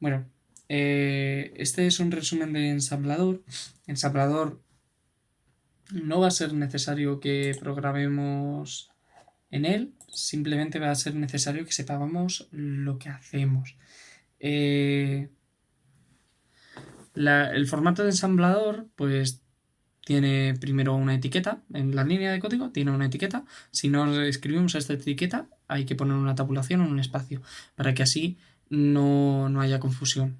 Bueno, este es un resumen de ensamblador. Ensamblador no va a ser necesario que programemos en él, simplemente va a ser necesario que sepamos lo que hacemos. Eh, el formato de ensamblador, pues tiene primero una etiqueta, en la línea de código tiene una etiqueta. Si no escribimos esta etiqueta, hay que poner una tabulación o un espacio, para que así no haya confusión,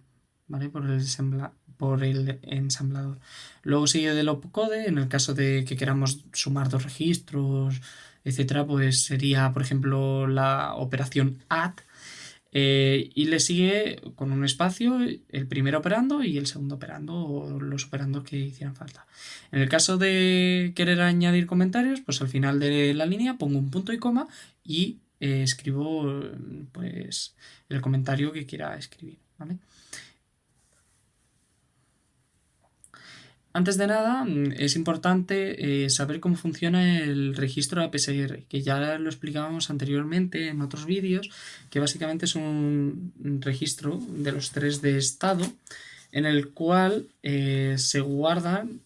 ¿vale? Por el ensamblador. Luego sigue del opcode, en el caso de que queramos sumar dos registros, etcétera, pues sería, por ejemplo, la operación add, y le sigue con un espacio el primer operando y el segundo operando o los operandos que hicieran falta. En el caso de querer añadir comentarios, pues al final de la línea pongo un punto y coma y escribo pues el comentario que quiera escribir, ¿vale? Antes de nada, es importante saber cómo funciona el registro APSR, que ya lo explicábamos anteriormente en otros vídeos, que básicamente es un registro de los tres de estado en el cual se guardan,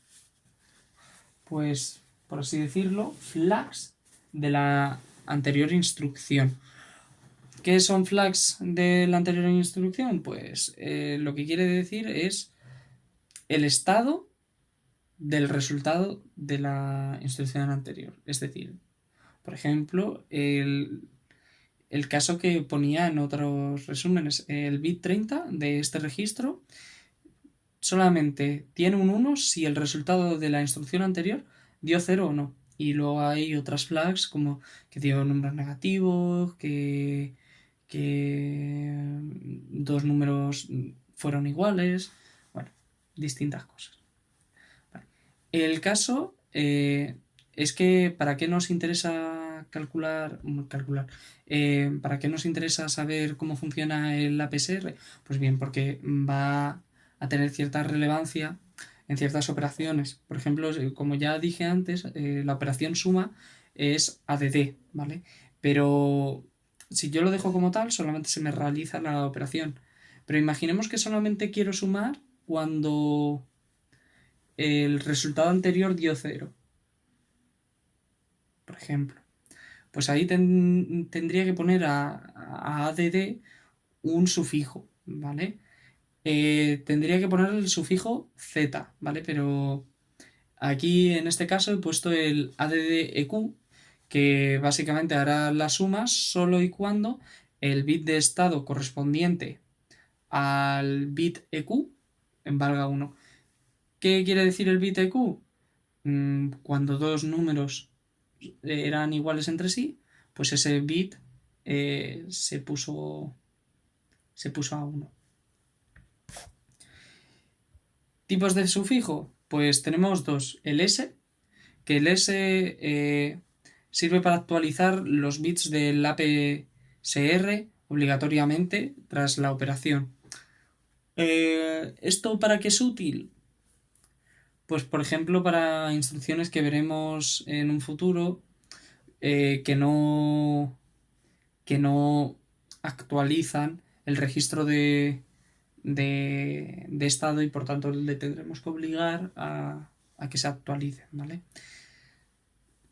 pues, por así decirlo, flags de la anterior instrucción. ¿Qué son flags de la anterior instrucción? Pues lo que quiere decir es el estado del resultado de la instrucción anterior. Es decir, por ejemplo, el caso que ponía en otros resúmenes, el bit 30 de este registro solamente tiene un 1 si el resultado de la instrucción anterior dio 0 o no. Y luego hay otras flags como que dio números negativos, que dos números fueron iguales, bueno, distintas cosas. El caso es que ¿para qué nos interesa ¿para qué nos interesa saber cómo funciona el APSR? Pues bien, porque va a tener cierta relevancia en ciertas operaciones. Por ejemplo, como ya dije antes, la operación suma es ADD, ¿vale? Pero si yo lo dejo como tal, solamente se me realiza la operación. Pero imaginemos que solamente quiero sumar cuando el resultado anterior dio cero, por ejemplo. Pues ahí tendría que poner a ADD un sufijo, ¿vale? Tendría que poner el sufijo Z, ¿vale? Pero aquí en este caso he puesto el ADDEQ, que básicamente hará la suma solo y cuando el bit de estado correspondiente al bit EQ valga 1. ¿Qué quiere decir el bit EQ? Cuando dos números eran iguales entre sí, pues ese bit se puso a 1. Tipos de sufijo, pues tenemos dos. El S, que el S sirve para actualizar los bits del APSR obligatoriamente tras la operación. ¿Esto para qué es útil? Pues por ejemplo para instrucciones que veremos en un futuro, que no actualizan el registro de estado y por tanto le tendremos que obligar a que se actualicen, ¿vale?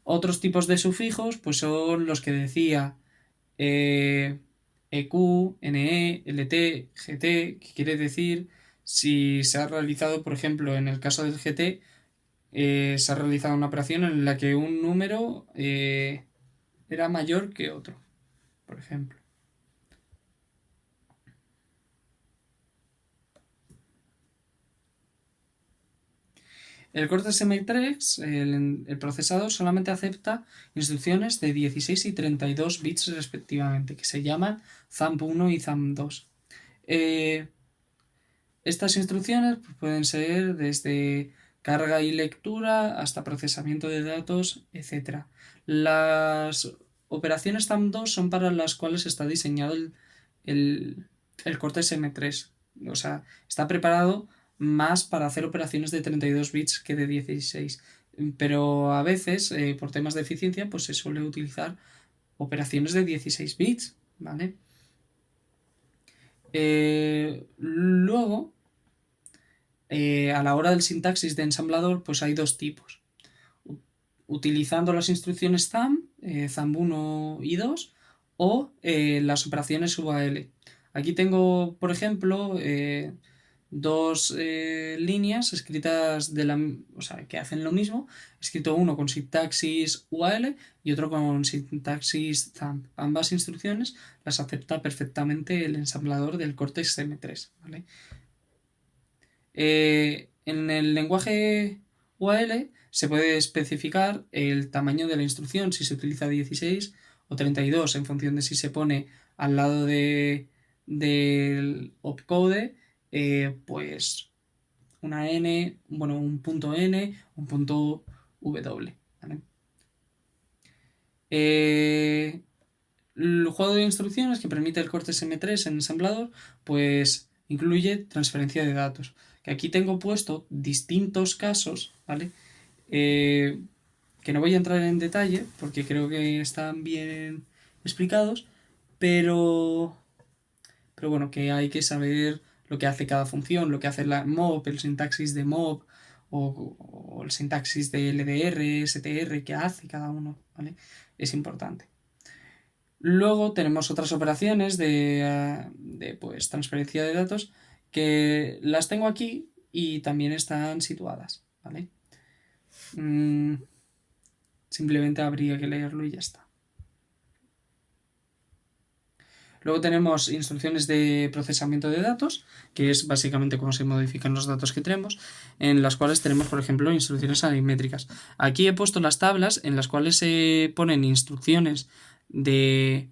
Otros tipos de sufijos pues son los que decía EQ, NE, LT, GT, que quiere decir si se ha realizado, por ejemplo, en el caso del GT, se ha realizado una operación en la que un número era mayor que otro, por ejemplo. El Cortex M3, el procesador, solamente acepta instrucciones de 16 y 32 bits respectivamente, que se llaman ZAMP1 y ZAMP2. Eh, Estas instrucciones pues, pueden ser desde carga y lectura hasta procesamiento de datos, etc. Las operaciones ZAMP2 son para las cuales está diseñado el, el Cortex M3. O sea, está preparado más para hacer operaciones de 32 bits que de 16. Pero a veces, por temas de eficiencia, pues se suele utilizar operaciones de 16 bits, ¿vale? Luego, a la hora del sintaxis de ensamblador, pues hay dos tipos. Utilizando las instrucciones thumb, thumb 1 y 2, o las operaciones UAL. Aquí tengo, por ejemplo, dos líneas escritas o sea, que hacen lo mismo. He escrito uno con sintaxis UAL y otro con sintaxis thumb. Ambas instrucciones las acepta perfectamente el ensamblador del Cortex M3, ¿vale? En el lenguaje UAL se puede especificar el tamaño de la instrucción, si se utiliza 16 o 32, en función de si se pone al lado del opcode, pues una N, bueno, un punto N, un punto W, ¿vale? El juego de instrucciones que permite el Cortex M3 en ensamblador, pues incluye transferencia de datos. Que aquí tengo puesto distintos casos, ¿vale? Que no voy a entrar en detalle porque creo que están bien explicados, pero, pero bueno, que hay que saber lo que hace cada función, lo que hace la mob, el sintaxis de mob o el sintaxis de LDR, STR, que hace cada uno, ¿vale? Es importante. Luego tenemos otras operaciones de pues, transferencia de datos que las tengo aquí y también están situadas, ¿vale? Simplemente habría que leerlo y ya está. Luego tenemos instrucciones de procesamiento de datos, que es básicamente cómo se modifican los datos que tenemos, en las cuales tenemos, por ejemplo, instrucciones aritmétricas. Aquí he puesto las tablas en las cuales se ponen instrucciones de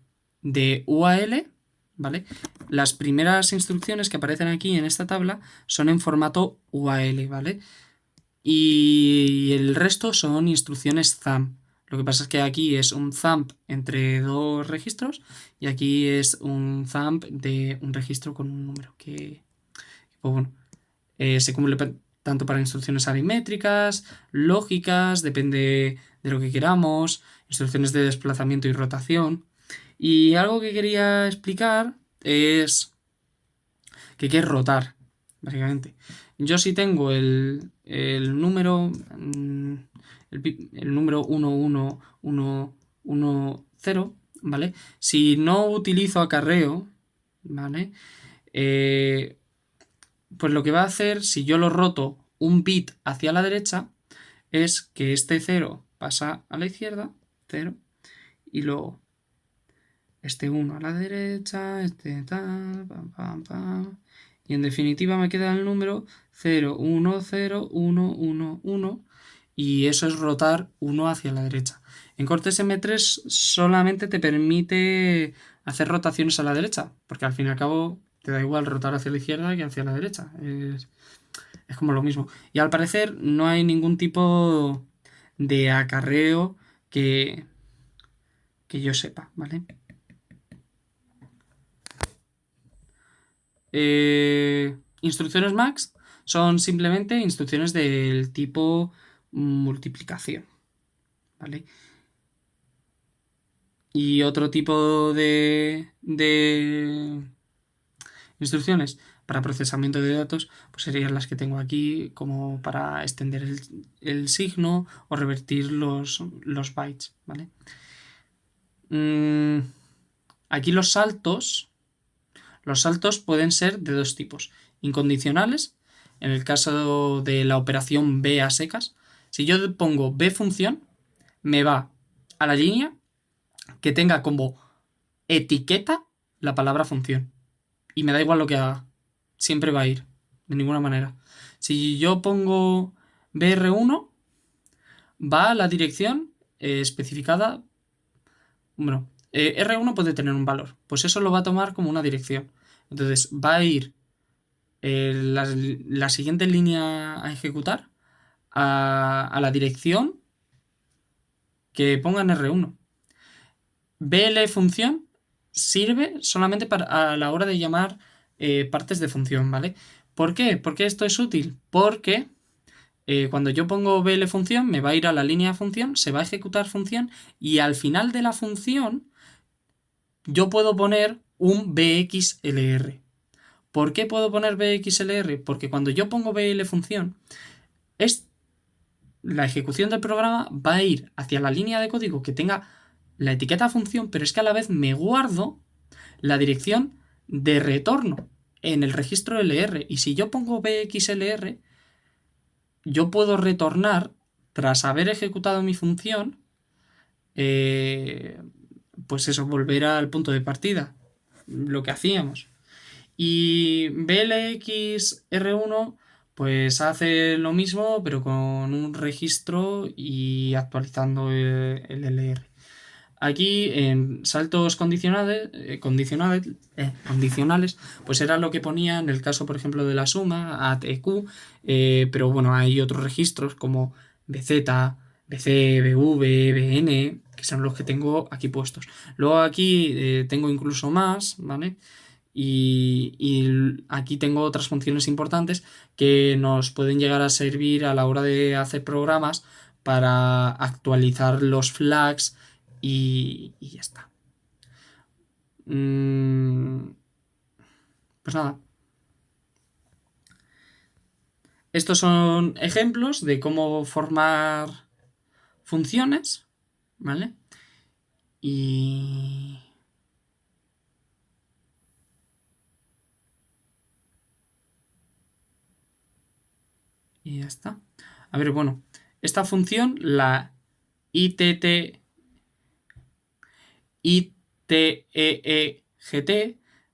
UAL, ¿vale? Las primeras instrucciones que aparecen aquí en esta tabla son en formato UAL, ¿vale? Y el resto son instrucciones thumb. Lo que pasa es que aquí es un thumb entre dos registros y aquí es un thumb de un registro con un número que pues bueno, se cumple tanto para instrucciones aritmétricas, lógicas, depende de lo que queramos, instrucciones de desplazamiento y rotación. Y algo que quería explicar es que qué es rotar, básicamente. Yo si tengo el número el número 11110, ¿vale? Si no utilizo acarreo, ¿vale? Pues lo que va a hacer, si yo lo roto un bit hacia la derecha, es que este 0 pasa a la izquierda, 0, y luego este 1 a la derecha, este tal, pam, pam, pam. Y en definitiva me queda el número 0, 1, 0, 1, 1, 1. Y eso es rotar 1 hacia la derecha. En Cortex M3 solamente te permite hacer rotaciones a la derecha, porque al fin y al cabo te da igual rotar hacia la izquierda que hacia la derecha. Es como lo mismo. Y al parecer no hay ningún tipo de acarreo que yo sepa, ¿vale? Instrucciones max son simplemente instrucciones del tipo multiplicación, ¿vale? Y otro tipo de instrucciones para procesamiento de datos pues serían las que tengo aquí, como para extender el signo o revertir los bytes, ¿vale? Aquí los saltos pueden ser de dos tipos. Incondicionales, en el caso de la operación B a secas. Si yo pongo B función, me va a la línea que tenga como etiqueta la palabra función. Y me da igual lo que haga. Siempre va a ir. De ninguna manera. Si yo pongo BR1, va a la dirección especificada. Bueno, R1 puede tener un valor. Pues eso lo va a tomar como una dirección. Entonces va a ir la siguiente línea a ejecutar a la dirección que ponga en R1. BL función sirve solamente a la hora de llamar partes de función, ¿vale? ¿Por qué? ¿Por qué esto es útil? Porque cuando yo pongo BL función me va a ir a la línea función, se va a ejecutar función y al final de la función yo puedo poner un BXLR. ¿Por qué puedo poner BXLR? Porque cuando yo pongo BL función, la ejecución del programa va a ir hacia la línea de código que tenga la etiqueta función, pero es que a la vez me guardo la dirección de retorno en el registro LR. Y si yo pongo BXLR, yo puedo retornar, tras haber ejecutado mi función, eh, pues eso, volver al punto de partida, lo que hacíamos. Y BLXR1 pues hace lo mismo, pero con un registro y actualizando el LR. Aquí en saltos condicionales, pues era lo que ponía en el caso, por ejemplo, de la suma, ATQ, pero bueno, hay otros registros como BZ, BC, BV, BN, que son los que tengo aquí puestos. Luego aquí tengo incluso más, ¿vale? Y aquí tengo otras funciones importantes que nos pueden llegar a servir a la hora de hacer programas para actualizar los flags y ya está. Pues nada. Estos son ejemplos de cómo formar funciones, ¿vale? Y... y ya está. A ver, bueno, esta función, la ITEEGT,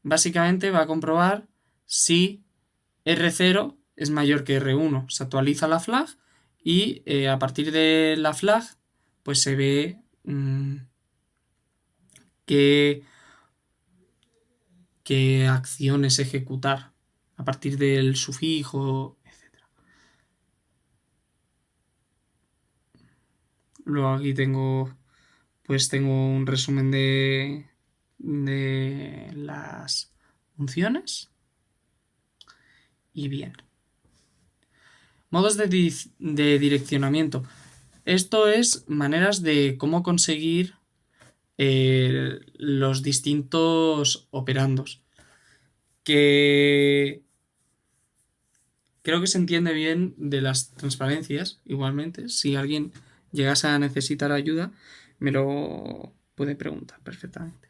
básicamente va a comprobar si R0 es mayor que R1. Se actualiza la flag y a partir de la flag pues se ve qué, qué acciones ejecutar a partir del sufijo, etc. Luego aquí tengo un resumen de las funciones y bien. Modos de direccionamiento. Esto es maneras de cómo conseguir los distintos operandos. Que creo que se entiende bien de las transparencias, igualmente. Si alguien llegase a necesitar ayuda, me lo puede preguntar perfectamente.